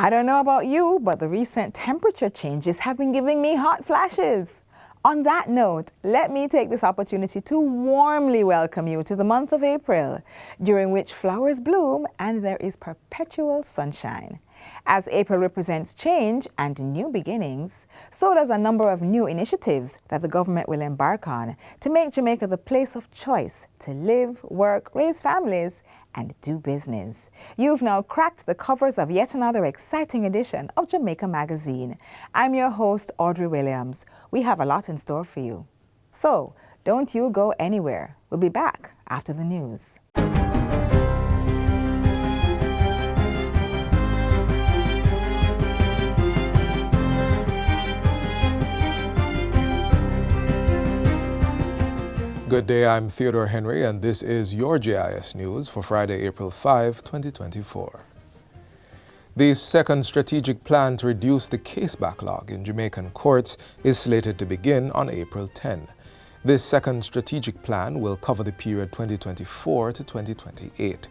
I don't know about you, but the recent temperature changes have been giving me hot flashes. On that note, let me take this opportunity to warmly welcome you to the month of April, during which flowers bloom and there is perpetual sunshine. As April represents change and new beginnings, so does a number of new initiatives that the government will embark on to make Jamaica the place of choice to live, work, raise families, and do business. You've now cracked the covers of yet another exciting edition of Jamaica Magazine. I'm your host, Audrey Williams. We have a lot in store for you. So, don't you go anywhere. We'll be back after the news. Good day, I'm Theodore Henry, and this is your JIS News for Friday, April 5, 2024. The second strategic plan to reduce the case backlog in Jamaican courts is slated to begin on April 10. This second strategic plan will cover the period 2024 to 2028.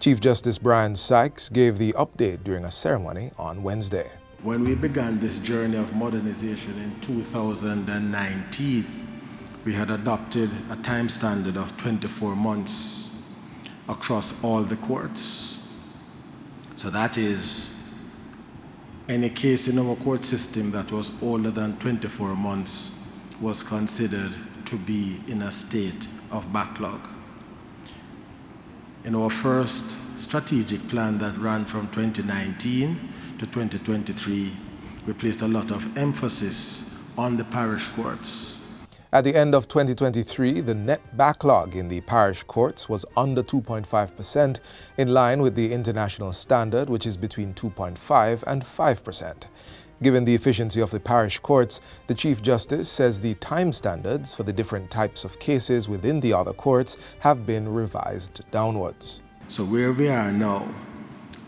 Chief Justice Brian Sykes gave the update during a ceremony on Wednesday. When we began this journey of modernization in 2019, we had adopted a time standard of 24 months across all the courts. So that is, any case in our court system that was older than 24 months was considered to be in a state of backlog. In our first strategic plan that ran from 2019 to 2023, we placed a lot of emphasis on the parish courts. At the end of 2023, the net backlog in the parish courts was under 2.5%, in line with the international standard, which is between 2.5 and 5%. Given the efficiency of the parish courts, the Chief Justice says the time standards for the different types of cases within the other courts have been revised downwards. So where we are now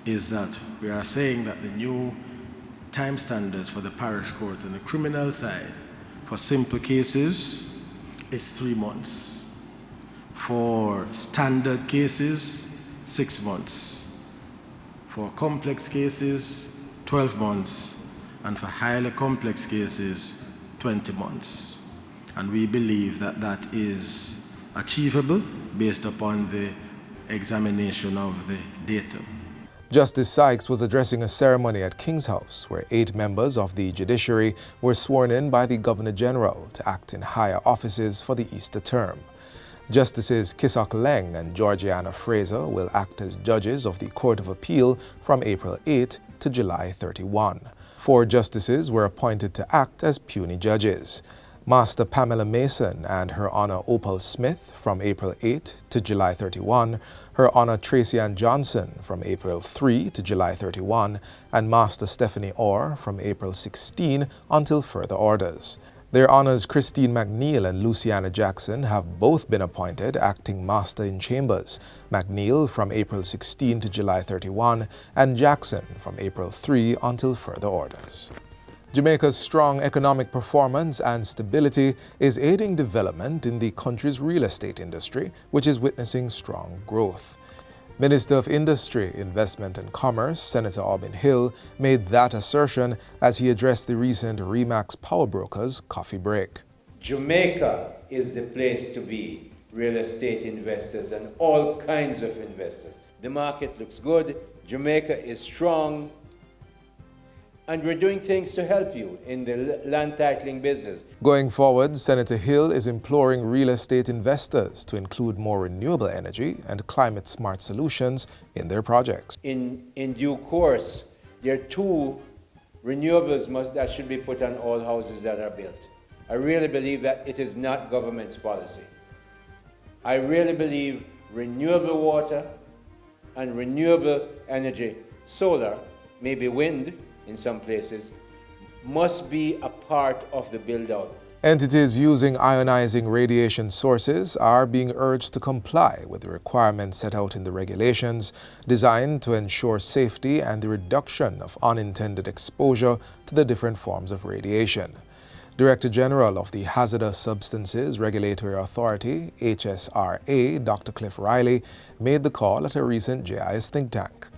is that we are saying that the new time standards for the parish courts on the criminal side for simple cases is 3 months. For standard cases, 6 months. For complex cases, 12 months. And for highly complex cases, 20 months. And we believe that that is achievable based upon the examination of the data. Justice Sykes was addressing a ceremony at King's House where 8 members of the judiciary were sworn in by the Governor-General to act in higher offices for the Easter term. Justices Kisok Leng and Georgiana Fraser will act as judges of the Court of Appeal from April 8 to July 31. 4 justices were appointed to act as puisne judges. Master Pamela Mason and Her Honor Opal Smith from April 8 to July 31, Her Honor Tracy Ann Johnson from April 3 to July 31, and Master Stephanie Orr from April 16 until further orders. Their Honors Christine McNeil and Luciana Jackson have both been appointed acting Master in Chambers, McNeil from April 16 to July 31, and Jackson from April 3 until further orders. Jamaica's strong economic performance and stability is aiding development in the country's real estate industry, which is witnessing strong growth. Minister of Industry, Investment and Commerce, Senator Aubin Hill, made that assertion as he addressed the recent Remax Power Brokers coffee break. Jamaica is the place to be, real estate investors and all kinds of investors. The market looks good, Jamaica is strong, and we're doing things to help you in the land titling business. Going forward, Senator Hill is imploring real estate investors to include more renewable energy and climate-smart solutions in their projects. In due course, there are 2 renewables that should be put on all houses that are built. I really believe that it is not government's policy. I really believe renewable water and renewable energy, solar, maybe wind, in some places, must be a part of the build-out. Entities using ionizing radiation sources are being urged to comply with the requirements set out in the regulations designed to ensure safety and the reduction of unintended exposure to the different forms of radiation. Director General of the Hazardous Substances Regulatory Authority, HSRA, Dr. Cliff Riley, made the call at a recent JIS think tank.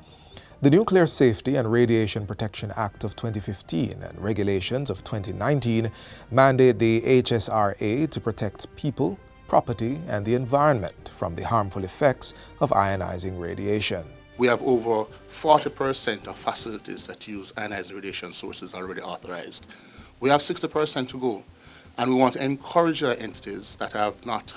The Nuclear Safety and Radiation Protection Act of 2015 and regulations of 2019 mandate the HSRA to protect people, property, and the environment from the harmful effects of ionizing radiation. We have over 40% of facilities that use ionizing radiation sources already authorized. We have 60% to go, and we want to encourage our entities that are not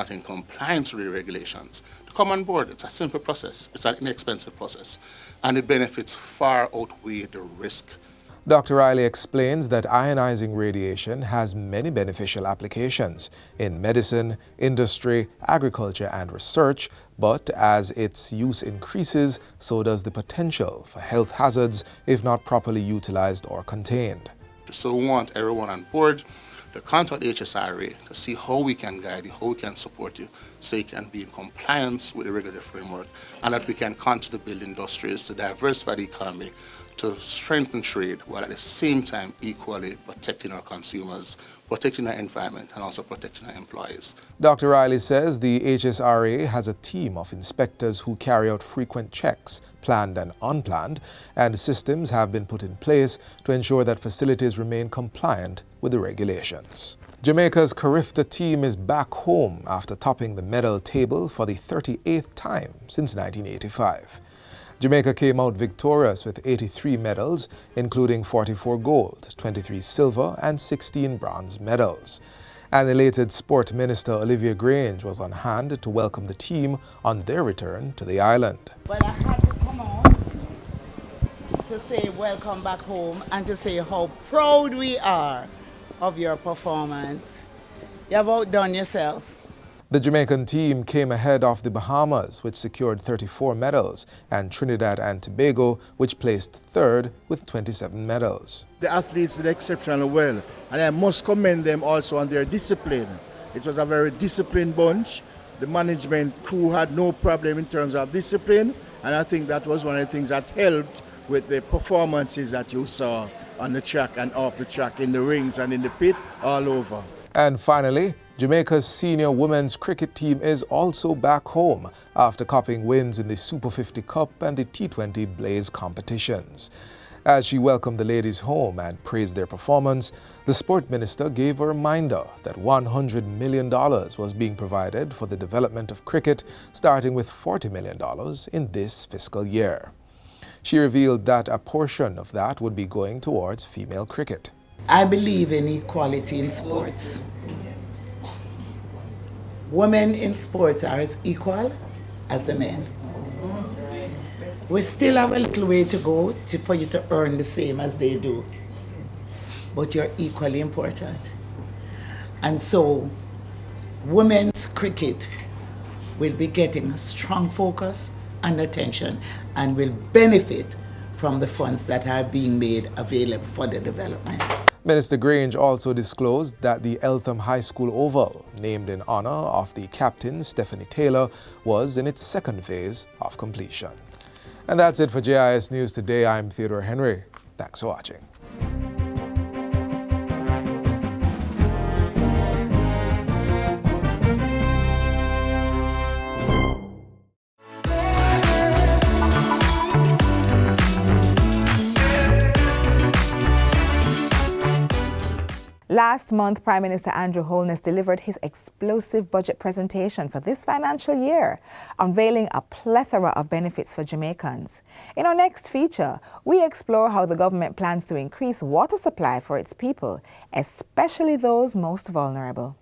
in compliance with the regulations to come on board. It's a simple process. It's an inexpensive process, and the benefits far outweigh the risk. Dr. Riley explains that ionizing radiation has many beneficial applications in medicine, industry, agriculture, and research, but as its use increases, so does the potential for health hazards if not properly utilized or contained. So we want everyone on board to contact HSRA to see how we can guide you, how we can support you, so you can be in compliance with the regulatory framework, and that we can continue to build industries to diversify the economy, to strengthen trade, while at the same time equally protecting our consumers, protecting our environment, and also protecting our employees. Dr. Riley says the HSRA has a team of inspectors who carry out frequent checks, planned and unplanned, and systems have been put in place to ensure that facilities remain compliant with the regulations. Jamaica's Carifta team is back home after topping the medal table for the 38th time since 1985. Jamaica came out victorious with 83 medals, including 44 gold, 23 silver, and 16 bronze medals. An elated Sport Minister Olivia Grange was on hand to welcome the team on their return to the island. Well, I had to come on to say welcome back home and to say how proud we are of your performance. You have outdone yourself. The Jamaican team came ahead of the Bahamas, which secured 34 medals, and Trinidad and Tobago, which placed third with 27 medals. The athletes did exceptionally well, and I must commend them also on their discipline. It was a very disciplined bunch. The management crew had no problem in terms of discipline, and I think that was one of the things that helped with the performances that you saw on the track and off the track, in the rings and in the pit, all over. And finally, Jamaica's senior women's cricket team is also back home after copying wins in the Super 50 Cup and the T20 Blaze competitions. As she welcomed the ladies home and praised their performance, the Sport Minister gave a reminder that $100 million was being provided for the development of cricket, starting with $40 million in this fiscal year. She revealed that a portion of that would be going towards female cricket. I believe in equality in sports. Women in sports are as equal as the men. We still have a little way to go for you to earn the same as they do, but you're equally important. And so women's cricket will be getting a strong focus and attention and will benefit from the funds that are being made available for the development. Minister Grange also disclosed that the Eltham High School Oval, named in honor of the captain Stephanie Taylor, was in its second phase of completion. And that's it for JIS News Today. I'm Theodore Henry. Thanks for watching. Last month, Prime Minister Andrew Holness delivered his explosive budget presentation for this financial year, unveiling a plethora of benefits for Jamaicans. In our next feature, we explore how the government plans to increase water supply for its people, especially those most vulnerable.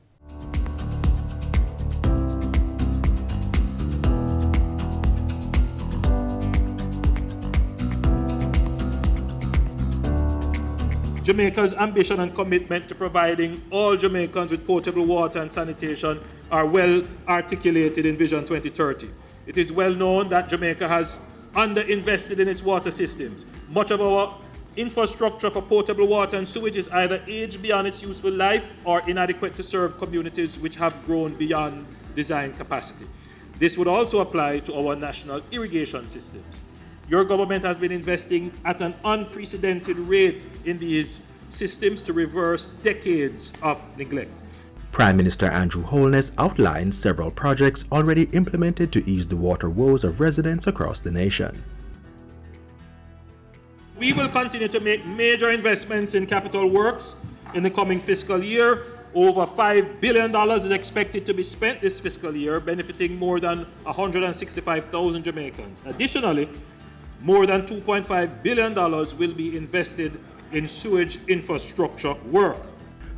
Jamaica's ambition and commitment to providing all Jamaicans with potable water and sanitation are well articulated in Vision 2030. It is well known that Jamaica has underinvested in its water systems. Much of our infrastructure for potable water and sewage is either aged beyond its useful life or inadequate to serve communities which have grown beyond design capacity. This would also apply to our national irrigation systems. Your government has been investing at an unprecedented rate in these systems to reverse decades of neglect. Prime Minister Andrew Holness outlined several projects already implemented to ease the water woes of residents across the nation. We will continue to make major investments in capital works in the coming fiscal year. Over $5 billion is expected to be spent this fiscal year, benefiting more than 165,000 Jamaicans. Additionally, more than $2.5 billion will be invested in sewage infrastructure work.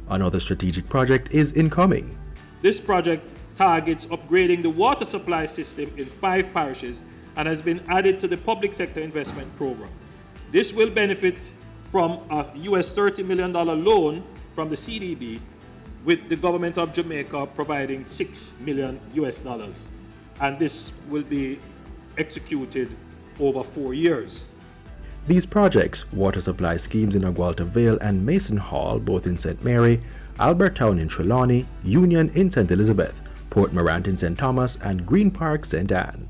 Another strategic project is incoming. This project targets upgrading the water supply system in 5 parishes and has been added to the public sector investment program. This will benefit from a US $30 million loan from the CDB, with the government of Jamaica providing $6 million US. And this will be executed over 4 years. These projects, water supply schemes in Agualta Vale and Mason Hall, both in St. Mary, Albert Town in Trelawney, Union in St. Elizabeth, Port Morant in St. Thomas, and Green Park, St. Anne.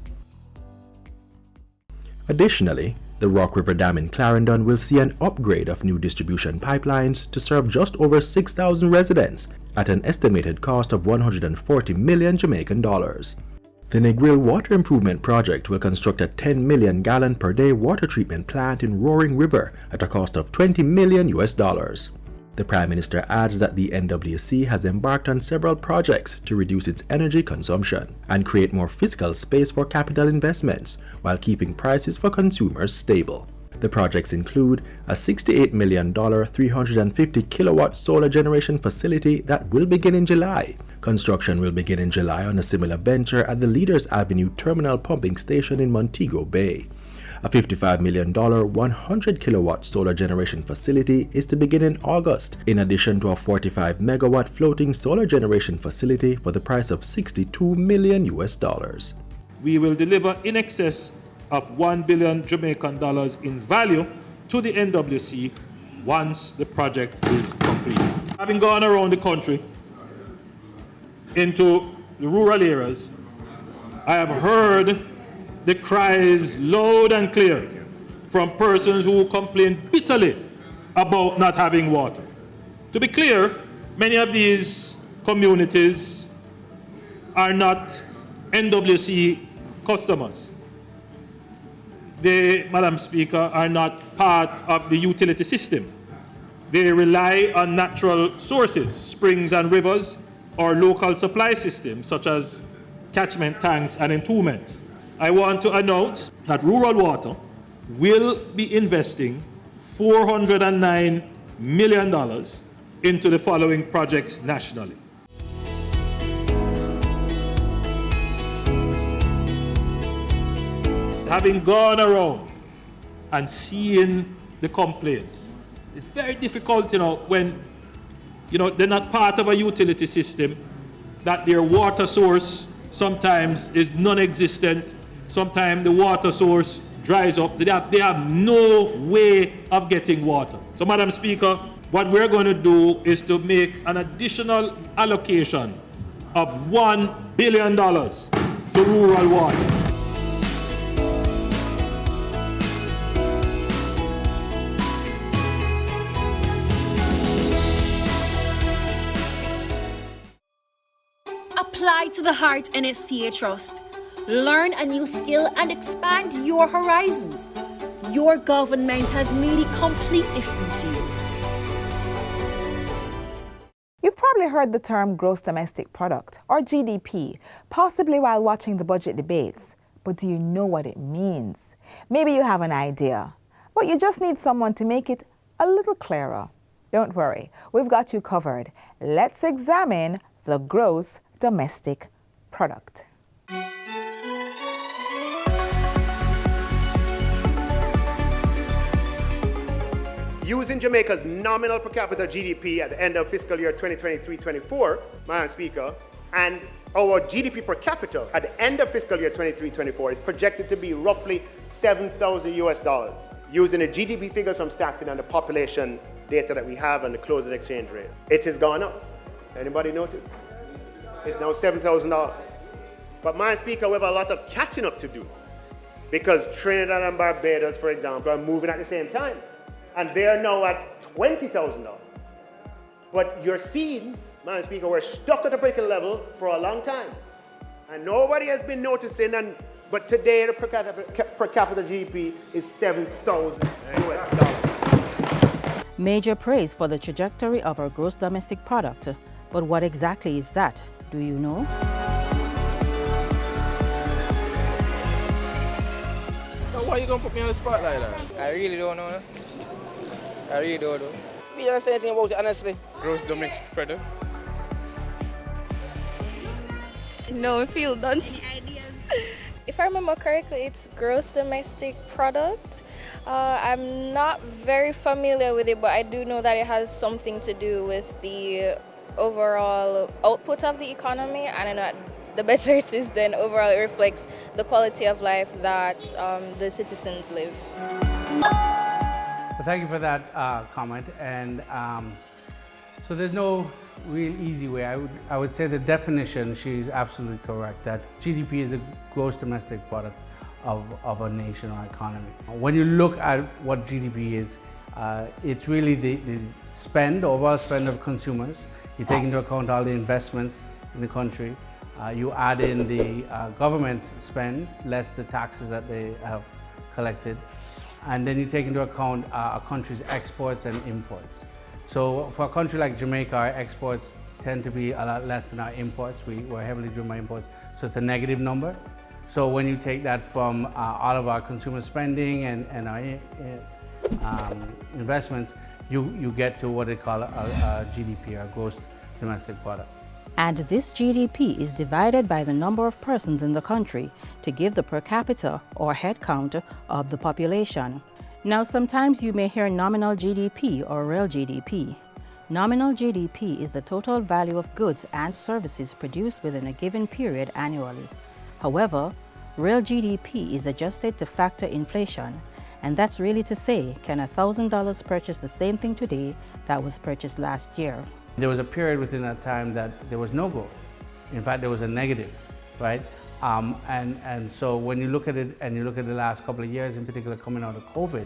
Additionally, the Rock River Dam in Clarendon will see an upgrade of new distribution pipelines to serve just over 6,000 residents at an estimated cost of 140 million Jamaican dollars. The Negril Water Improvement Project will construct a 10 million gallon per day water treatment plant in Roaring River at a cost of 20 million US dollars. The Prime Minister adds that the NWC has embarked on several projects to reduce its energy consumption and create more physical space for capital investments while keeping prices for consumers stable. The projects include a $68 million 350 kilowatt solar generation facility that will begin in July. Construction will begin in July on a similar venture at the Leaders Avenue Terminal Pumping Station in Montego Bay. A $55 million 100 kilowatt solar generation facility is to begin in August, in addition to a 45 megawatt floating solar generation facility for the price of 62 million US dollars. We will deliver in excess of 1 billion Jamaican dollars in value to the NWC once the project is complete. Having gone around the country into the rural areas, I have heard the cries loud and clear from persons who complain bitterly about not having water. To be clear, many of these communities are not NWC customers. They, Madam Speaker, are not part of the utility system. They rely on natural sources, springs and rivers, or local supply systems such as catchment tanks and entombments. I want to announce that Rural Water will be investing $409 million into the following projects nationally. Having gone around and seeing the complaints, it's very difficult, when, they're not part of a utility system, that their water source sometimes is non-existent. Sometimes the water source dries up. They have no way of getting water. So, Madam Speaker, what we're going to do is to make an additional allocation of $1 billion to rural water. Apply to the Heart NSTA Trust. Learn a new skill and expand your horizons. Your government has made it completely free to you. You've probably heard the term gross domestic product, or GDP, possibly while watching the budget debates. But do you know what it means? Maybe you have an idea, but you just need someone to make it a little clearer. Don't worry, we've got you covered. Let's examine the gross domestic product. Using Jamaica's nominal per capita GDP at the end of fiscal year 2023-24, Madam Speaker, and our GDP per capita at the end of fiscal year 23-24 is projected to be roughly $7,000 US. Using the GDP figures from Stockton and the population data that we have and the closing exchange rate, it has gone up. Anybody notice? It's now $7,000. But Madam Speaker, we have a lot of catching up to do, because Trinidad and Barbados, for example, are moving at the same time. And they are now at $20,000. But you're seeing, Madam Speaker, we're stuck at the breaking level for a long time. And nobody has been noticing and But today the per capita GDP is $7,000 US. Major praise for the trajectory of our gross domestic product. But what exactly is that? Do you know? So why you gonna put me on the spot like that? I really don't know. I really don't know. We don't say anything about it, honestly. Gross domestic product. No, I feel done. If I remember correctly, it's gross domestic product. I'm not very familiar with it, but I do know that it has something to do with the overall output of the economy, and I know the better it is, then overall it reflects the quality of life that the citizens live. Well, thank you for that comment. And so there's no real easy way. I would say the definition, she's absolutely correct, that GDP is a gross domestic product of a nation or economy. When you look at what GDP is, it's really the spend, overall spend of consumers. You take into account all the investments in the country. You add in the government's spend, less the taxes that they have collected. And then you take into account a country's exports and imports. So for a country like Jamaica, our exports tend to be a lot less than our imports. We're heavily driven by imports, so it's a negative number. So when you take that from all of our consumer spending and our investments, you get to what they call a GDP, or gross domestic product. And this GDP is divided by the number of persons in the country to give the per capita or head count of the population. Now, sometimes you may hear nominal GDP or real GDP. Nominal GDP is the total value of goods and services produced within a given period annually. However, real GDP is adjusted to factor inflation, and that's really to say, can $1,000 purchase the same thing today that was purchased last year? There was a period within that time that there was no growth. In fact, there was a negative, right? And so when you look at it, and you look at the last couple of years, in particular coming out of COVID,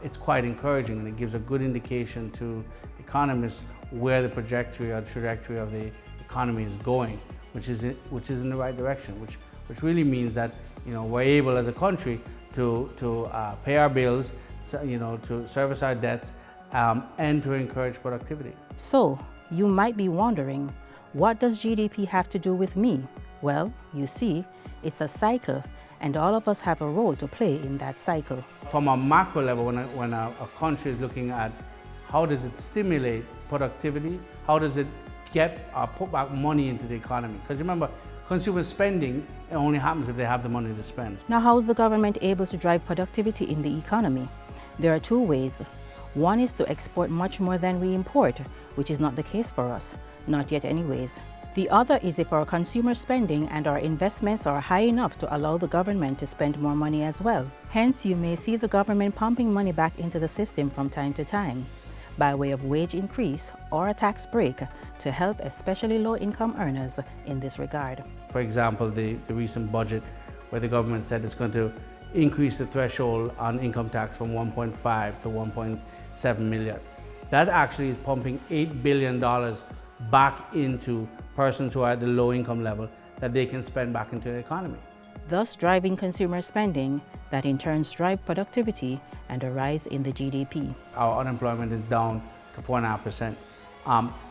it's quite encouraging, and it gives a good indication to economists where the trajectory of the economy is going, which is in the right direction, which really means that we're able as a country to pay our bills, to service our debts, and to encourage productivity. So, you might be wondering, what does GDP have to do with me? Well, you see, it's a cycle, and all of us have a role to play in that cycle. From a macro level, when a country is looking at how does it stimulate productivity, how does it get or put back money into the economy? Because remember, consumer spending, it only happens if they have the money to spend. Now, how is the government able to drive productivity in the economy? There are two ways. One is to export much more than we import, which is not the case for us, not yet anyways. The other is if our consumer spending and our investments are high enough to allow the government to spend more money as well. Hence, you may see the government pumping money back into the system from time to time, by way of wage increase or a tax break to help especially low-income earners in this regard. For example, the recent budget where the government said it's going to increase the threshold on income tax from 1.5 to 1.7 million. That actually is pumping $8 billion back into persons who are at the low income level that they can spend back into the economy. Thus driving consumer spending that in turn drive productivity and a rise in the GDP. Our unemployment is down to 4.5%.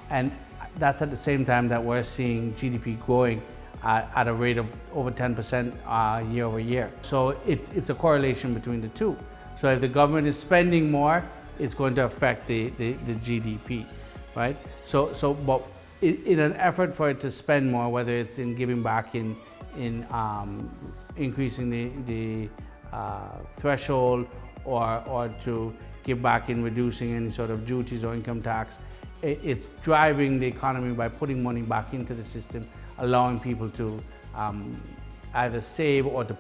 And that's at the same time that we're seeing GDP growing at a rate of over 10% year over year. So it's a correlation between the two. So if the government is spending more, it's going to affect the GDP, right? But in an effort for it to spend more, whether it's in giving back in increasing the threshold or to give back in reducing any sort of duties or income tax, it's driving the economy by putting money back into the system, allowing people to either save or to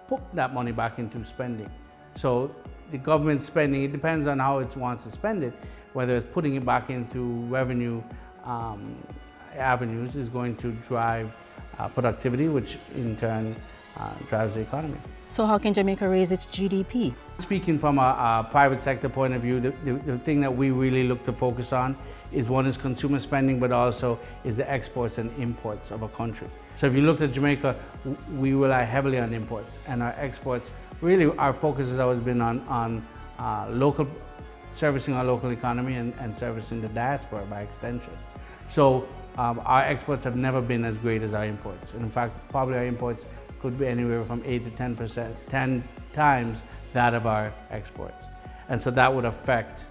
put that money back into spending. So the government spending, it depends on how it wants to spend it, whether it's putting it back into revenue avenues is going to drive productivity, which in turn drives the economy. So how can Jamaica raise its GDP? Speaking from a private sector point of view, the thing that we really look to focus on is one is consumer spending, but also is the exports and imports of a country. So if you look at Jamaica, we rely heavily on imports, and our exports, really our focus has always been on servicing our local economy and servicing the diaspora by extension. So our exports have never been as great as our imports. And in fact, probably our imports could be anywhere from 8 to 10%, 10 times that of our exports. And so that would affect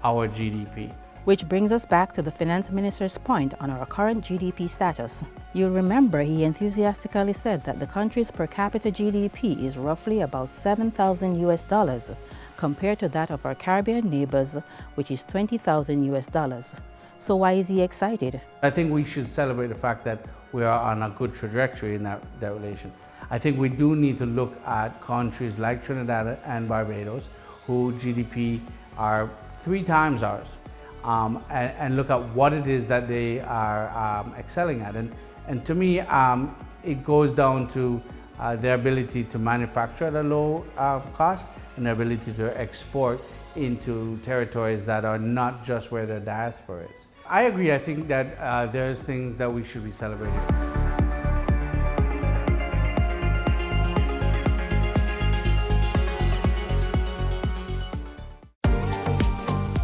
our GDP. Which brings us back to the finance minister's point on our current GDP status. You'll remember he enthusiastically said that the country's per capita GDP is roughly about $7,000 compared to that of our Caribbean neighbors, which is $20,000. So why is he excited? I think we should celebrate the fact that we are on a good trajectory in that relation. I think we do need to look at countries like Trinidad and Barbados, who GDP are 3 times ours, and look at what it is that they are excelling at. And to me, it goes down to their ability to manufacture at a low cost and their ability to export into territories that are not just where their diaspora is. I agree. I think that there's things that we should be celebrating.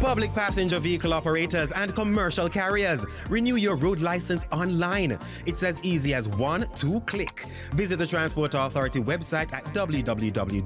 Public passenger vehicle operators and commercial carriers, renew your road license online. It's as easy as 1-2 click. Visit the Transport Authority website at www.ta.org.jm.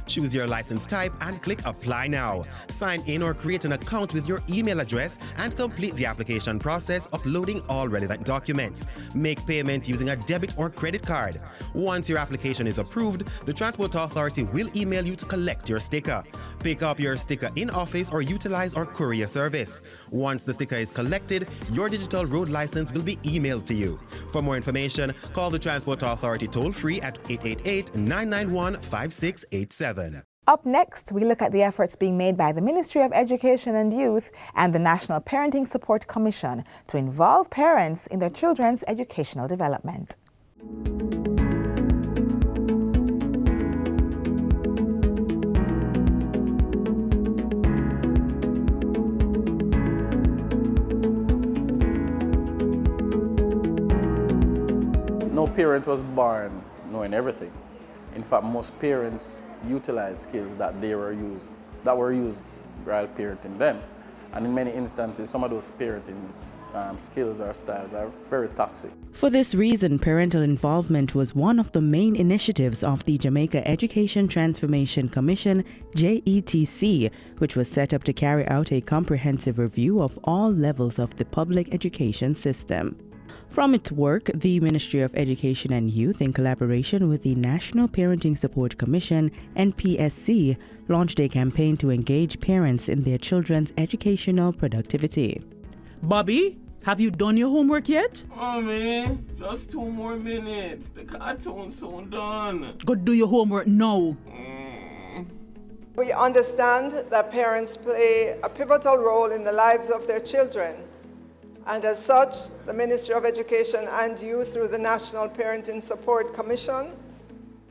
Choose your license type and click Apply Now. Sign in or create an account with your email address and complete the application process, uploading all relevant documents. Make payment using a debit or credit card. Once your application is approved, the Transport Authority will email you to collect your sticker. Pick up your sticker in office or utilize our courier service. Once the sticker is collected, your digital road license will be emailed to you. For more information, call the Transport Authority toll-free at 888-991-5687. Up next, we look at the efforts being made by the Ministry of Education and Youth and the National Parenting Support Commission to involve parents in their children's educational development. No parent was born knowing everything. In fact, most parents utilize skills that were used while parenting them. And in many instances, some of those parenting skills or styles are very toxic. For this reason, parental involvement was one of the main initiatives of the Jamaica Education Transformation Commission, JETC, which was set up to carry out a comprehensive review of all levels of the public education system. From its work, the Ministry of Education and Youth, in collaboration with the National Parenting Support Commission, NPSC, launched a campaign to engage parents in their children's educational productivity. Bobby, have you done your homework yet? Mommy, just 2 more minutes. The cartoon's soon done. Go do your homework now. We understand that parents play a pivotal role in the lives of their children. And as such, the Ministry of Education and Youth, through the National Parenting Support Commission,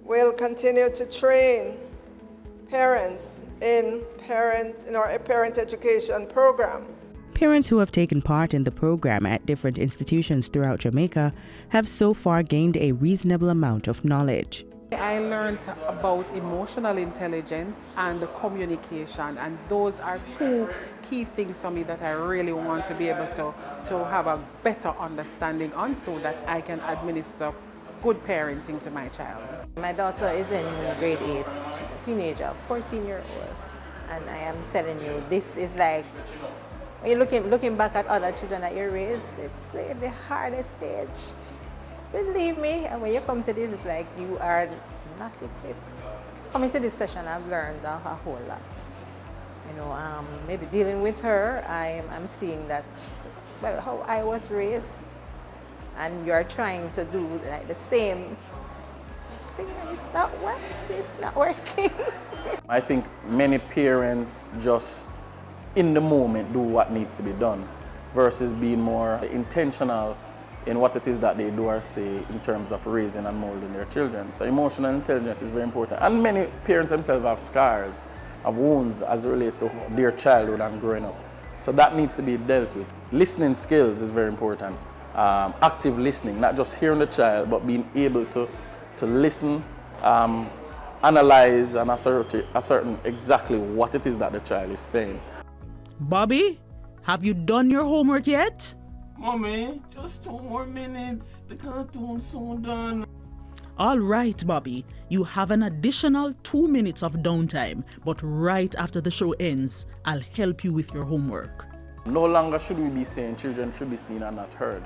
will continue to train parents in our parent education program. Parents who have taken part in the program at different institutions throughout Jamaica have so far gained a reasonable amount of knowledge. I learned about emotional intelligence and communication, and those are 2 key things for me that I really want to be able to have a better understanding on, so that I can administer good parenting to my child. My daughter is in grade 8. She's a teenager, 14-year-old. And I am telling you, this is like, when you're looking back at other children that you raised, it's the hardest stage. Believe me, and when you come to this, it's like you are not equipped. Coming to this session, I've learned a whole lot. You know, maybe dealing with her, I'm seeing that, well, how I was raised, and you're trying to do like the same thing, and it's not working. I think many parents just, in the moment, do what needs to be done, versus being more intentional in what it is that they do or say in terms of raising and molding their children. So emotional intelligence is very important. And many parents themselves have scars, have wounds as it relates to their childhood and growing up. So that needs to be dealt with. Listening skills is very important. Active listening, not just hearing the child, but being able to listen, analyze and ascertain exactly what it is that the child is saying. Bobby, have you done your homework yet? Mommy, just 2 more minutes. The cartoon's soon done. All right, Bobby. You have an additional 2 minutes of downtime, but right after the show ends, I'll help you with your homework. No longer should we be saying children should be seen and not heard.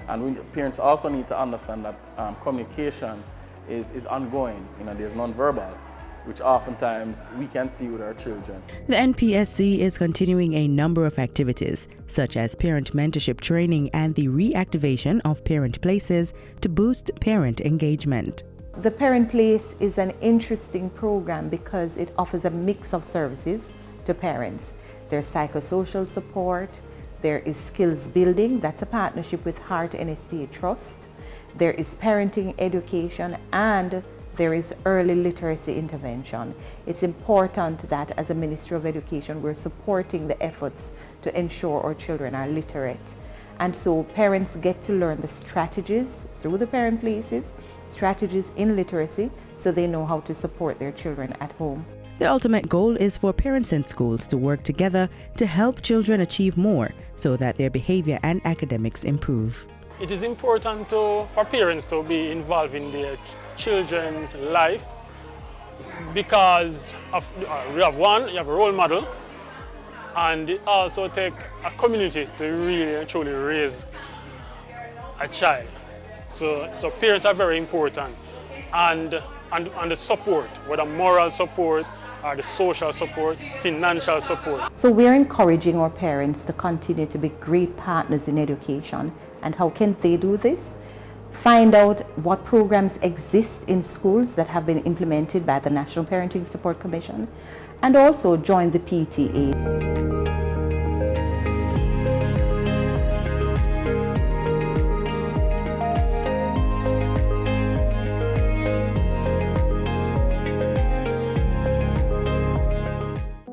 And parents also need to understand that communication is ongoing. There's non-verbal, which oftentimes we can see with our children. The NPSC is continuing a number of activities, such as parent mentorship training and the reactivation of parent places to boost parent engagement. The Parent Place is an interesting program because it offers a mix of services to parents. There's psychosocial support, there is skills building, that's a partnership with Heart NSTA Trust, there is parenting education, and there is early literacy intervention. It's important that as a Ministry of Education, we're supporting the efforts to ensure our children are literate. And so parents get to learn the strategies through the Parent Places, strategies in literacy, so they know how to support their children at home. The ultimate goal is for parents and schools to work together to help children achieve more so that their behavior and academics improve. It is important for parents to be involved in their children's life because you have a role model, and it also takes a community to really and truly raise a child. So parents are very important, and the support, whether moral support or the social support, financial support. So we're encouraging our parents to continue to be great partners in education. And how can they do this? Find out what programs exist in schools that have been implemented by the National Parenting Support Commission, and also join the PTA.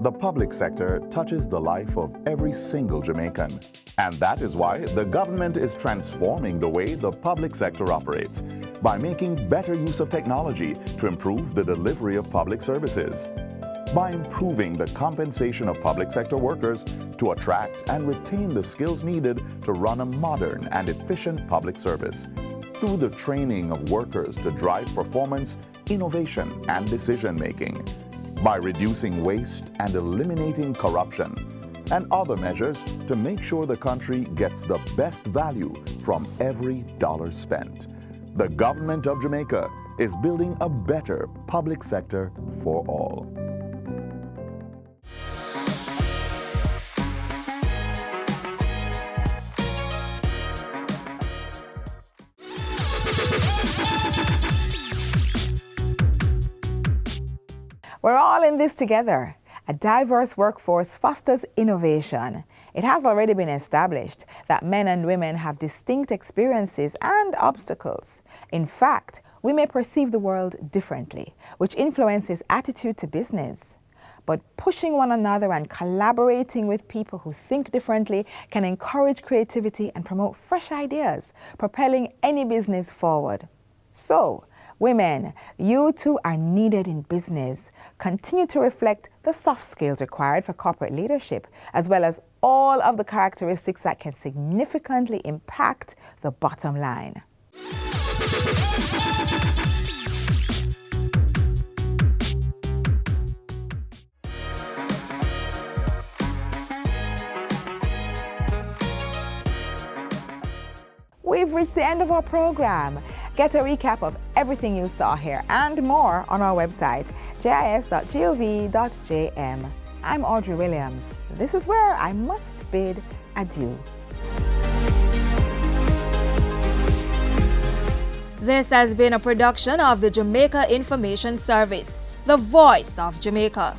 The public sector touches the life of every single Jamaican. And that is why the government is transforming the way the public sector operates by making better use of technology to improve the delivery of public services, by improving the compensation of public sector workers to attract and retain the skills needed to run a modern and efficient public service, through the training of workers to drive performance, innovation, and decision-making, by reducing waste and eliminating corruption, and other measures to make sure the country gets the best value from every dollar spent. The government of Jamaica is building a better public sector for all. We're all in this together. A diverse workforce fosters innovation. It has already been established that men and women have distinct experiences and obstacles. In fact, we may perceive the world differently, which influences attitude to business. But pushing one another and collaborating with people who think differently can encourage creativity and promote fresh ideas, propelling any business forward. So, women, you too are needed in business. Continue to reflect the soft skills required for corporate leadership, as well as all of the characteristics that can significantly impact the bottom line. We've reached the end of our program. Get a recap of everything you saw here and more on our website, jis.gov.jm. I'm Audrey Williams. This is where I must bid adieu. This has been a production of the Jamaica Information Service, the voice of Jamaica.